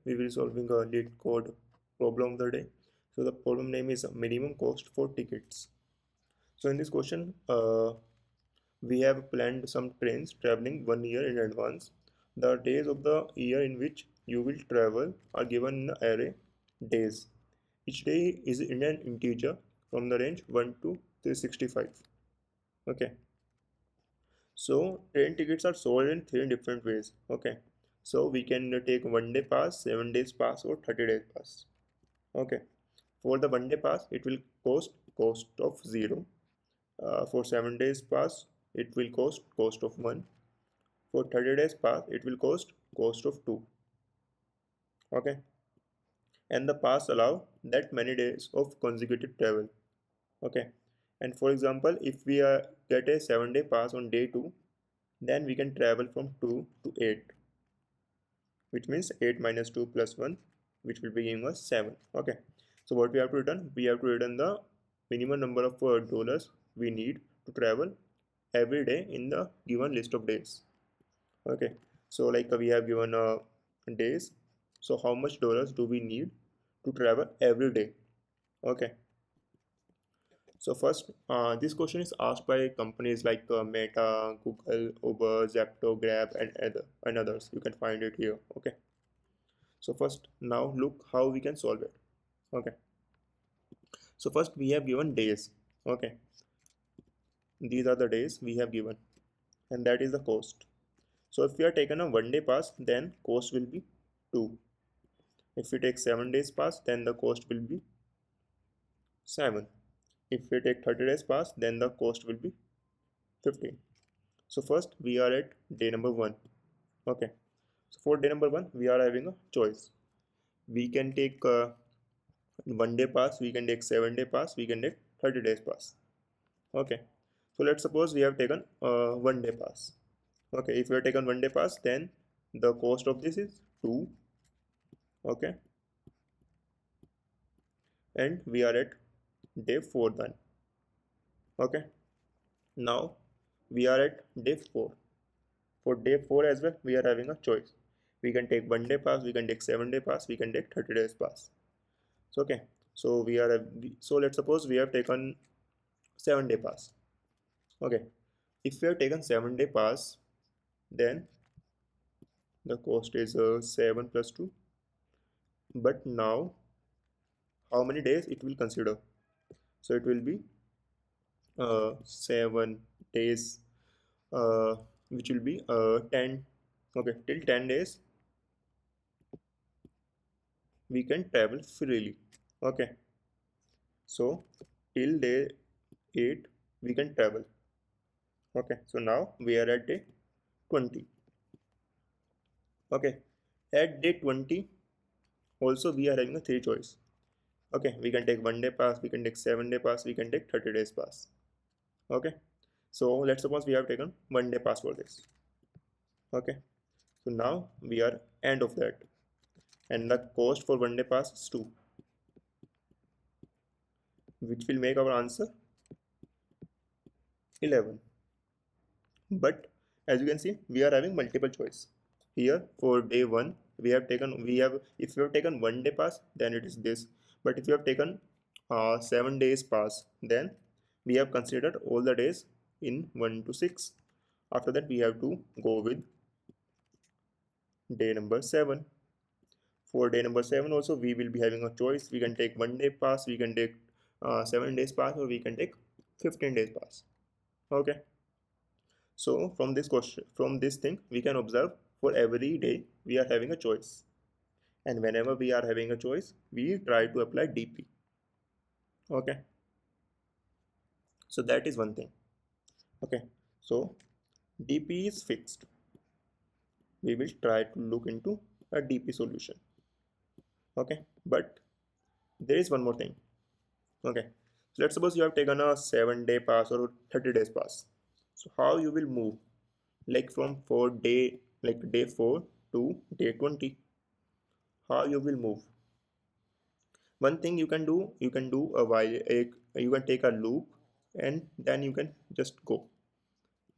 we will be solving a Leetcode problem of the day. So the problem name is minimum cost for tickets. So in this question, we have planned some trains traveling 1 year in advance. The days of the year in which you will travel are given in the array days. Each day is in an integer from the range 1 to 365. Okay. So train tickets are sold in three different ways. Okay. So we can take 1 day pass, 7 days pass, or 30 days pass. Okay. For the 1 day pass, it will cost of 0. For 7 days pass, it will cost of 1. For 30 days pass, it will cost of 2. Okay. And the pass allow that many days of consecutive travel. Okay. And for example, if we get a 7 day pass on day 2, then we can travel from 2 to 8, which means 8 minus 2 plus 1, which will be giving us 7. Okay. So what we have to return? We have to return the minimum number of dollars we need to travel every day in the given list of days. Okay. So like we have given days. So how much dollars do we need to travel every day? Okay. So first, this question is asked by companies like Meta, Google, Uber, Zepto, Grab, and others. You can find it here. Okay. So first, now look how we can solve it. Okay. So first, we have given days. Okay. These are the days we have given, and that is the cost. So if we are taken a 1 day pass, then cost will be 2. If we take 7 days pass, then the cost will be 7. If we take 30 days pass, then the cost will be 15. So first we are at day number 1. Okay. So for day number 1, we are having a choice. We can take 1 day pass, we can take 7 day pass, we can take 30 days pass. Okay. So let's suppose we have taken 1 day pass. Okay. If we have taken 1 day pass, then the cost of this is 2. Okay. And we are at day 4 then. Okay. Now we are at day 4. For day 4 as well, we are having a choice. We can take 1 day pass, we can take 7 day pass, we can take 30 days pass. So okay. So so let's suppose we have taken 7 day pass. Okay. If we have taken 7 day pass, then the cost is 7 plus 2. But now how many days it will consider? So it will be 7 days, uh, which will be 10. Okay, till 10 days we can travel freely. Okay, so till day 8 we can travel. Okay, so now we are at day 20. Okay, at day 20 also we are having a 3 choice. Okay, we can take 1 day pass, we can take 7 day pass, we can take 30 days pass. Okay, so let's suppose we have taken 1 day pass for this. Okay, so now we are end of that, and the cost for 1 day pass is 2, which will make our answer 11. But as you can see, we are having multiple choice here. For day 1, if you have taken 1 day pass, then it is this. But if you have taken 7 days pass, then we have considered all the days in 1 to 6. After that, we have to go with day number 7. For day number 7 also, we will be having a choice. We can take 1 day pass, we can take 7 days pass, or we can take 15 days pass. Okay. So from this thing, we can observe for every day we are having a choice, and whenever we are having a choice, we try to apply DP. Okay. So that is one thing. Okay. So DP is fixed. We will try to look into a DP solution. Okay. But there is one more thing. Okay. So let's suppose you have taken a 7 day pass or 30 days pass. So how you will move, like from day 4 to day 20? How you will move? One thing you can do a while, you can take a loop and then you can just go.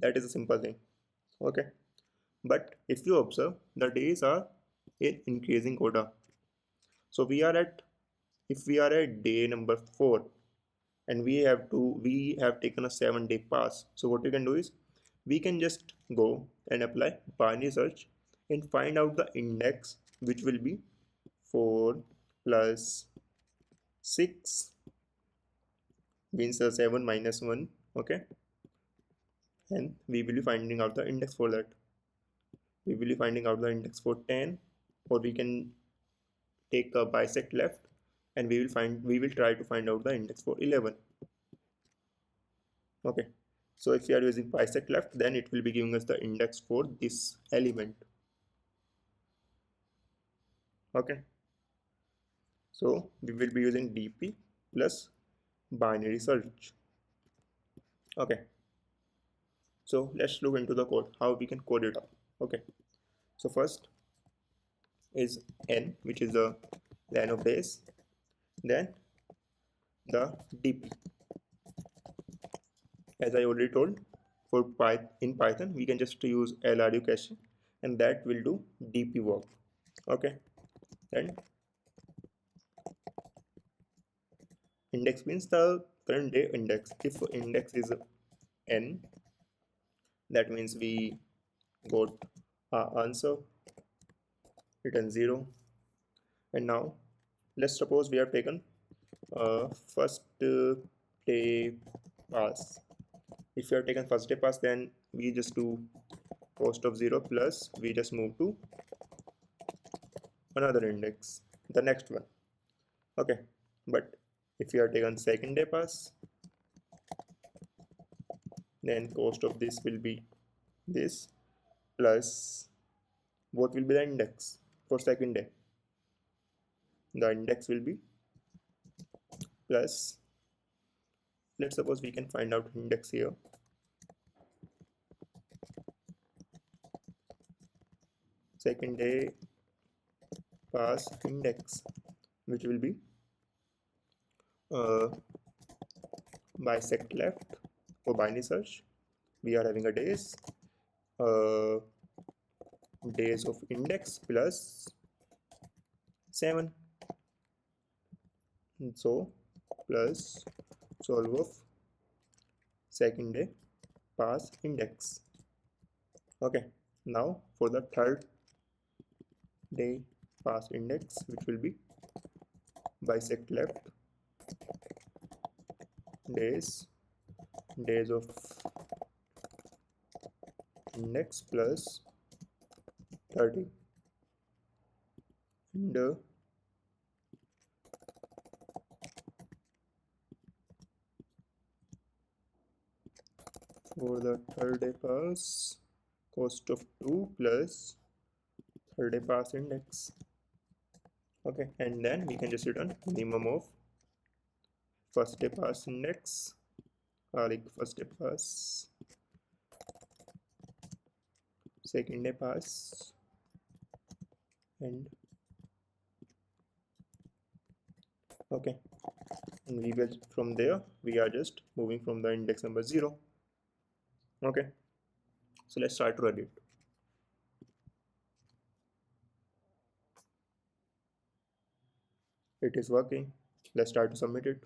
That is a simple thing. Okay. But if you observe, the days are in increasing order. So if we are at day number 4 and we have taken a 7-day pass, so what we can do is we can just go and apply binary search and find out the index, which will be 4 plus 6 means 7 minus 1. Okay, and we will be finding out the index for that. We will be finding out the index for 10, or we can take a bisect left and we will try to find out the index for 11. Okay, so if we are using bisect left, then it will be giving us the index for this element. Okay, so we will be using dp plus binary search. Okay, so let's look into the code, how we can code it up. Okay, so first is n, which is the line of days, then the dp. As I already told, for in Python we can just use LRU cache and that will do dp work. Okay, and index means the current day index. If index is n, that means we got our answer, return 0. And now let's suppose we have taken first day pass. If you have taken first day pass, then we just do cost of 0 plus we just move to another index, the next one. Okay, but if you have taken second day pass, then cost of this will be this plus what will be the index for second day. The index will be plus, let's suppose we can find out index here. Second day pass index, which will be uh, bisect left for binary search. We are having a uh, days of index plus 7. So plus solve of second day pass index. Okay, now for the third day pass index, which will be bisect left days of index plus 30, and for the third day pass, cost of 2 plus third day pass index. Okay, and then we can just return minimum of first day pass index, like first day pass, second day pass, and okay, and we will from there we are just moving from the index number 0. Okay, so let's try to run it. It is working. Let's try to submit it.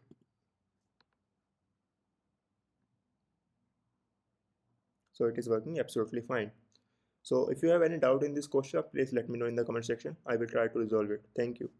So it is working absolutely fine. So if you have any doubt in this question, please let me know in the comment section. I will try to resolve it. Thank you.